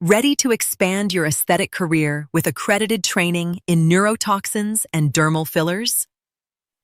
Ready to expand your aesthetic career with accredited training in neurotoxins and dermal fillers?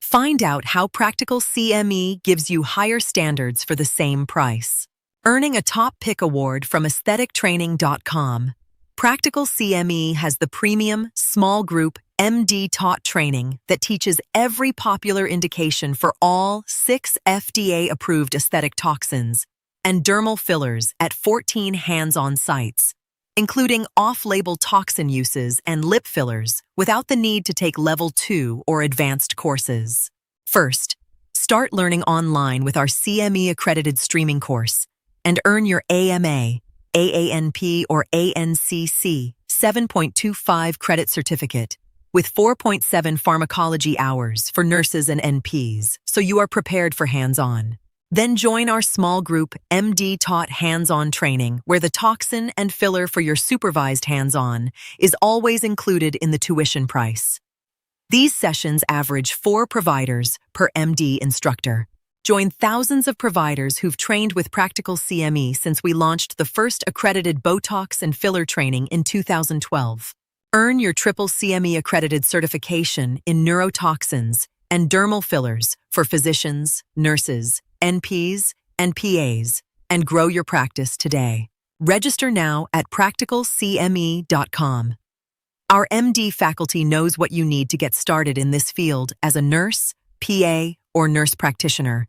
Find out how PracticalCME gives you higher standards for the same price. Earning a top pick award from aesthetictraining.com, PracticalCME has the premium, small group, MD-taught training that teaches every popular indication for all 6 FDA-approved aesthetic toxins and dermal fillers at 14 hands-on sites, including off-label toxin uses and lip fillers without the need to take Level 2 or advanced courses. First, start learning online with our CME accredited streaming course and earn your AMA, AANP, or ANCC 7.25 credit certificate with 4.7 pharmacology hours for nurses and NPs, so you are prepared for hands-on. Then join our small group MD-taught hands-on training where the toxin and filler for your supervised hands-on is always included in the tuition price. These sessions average 4 providers per MD instructor. Join thousands of providers who've trained with PracticalCME since we launched the first accredited Botox and filler training in 2012. Earn your triple CME accredited certification in neurotoxins and dermal fillers for physicians, nurses, NPs, and PAs, and grow your practice today. Register now at PracticalCME.com. Our MD faculty knows what you need to get started in this field as a nurse, PA, or nurse practitioner.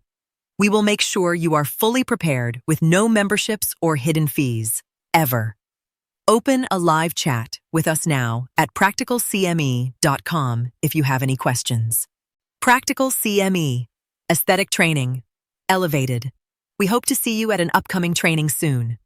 We will make sure you are fully prepared with no memberships or hidden fees, ever. Open a live chat with us now at PracticalCME.com if you have any questions. PracticalCME, aesthetic training, elevated. We hope to see you at an upcoming training soon.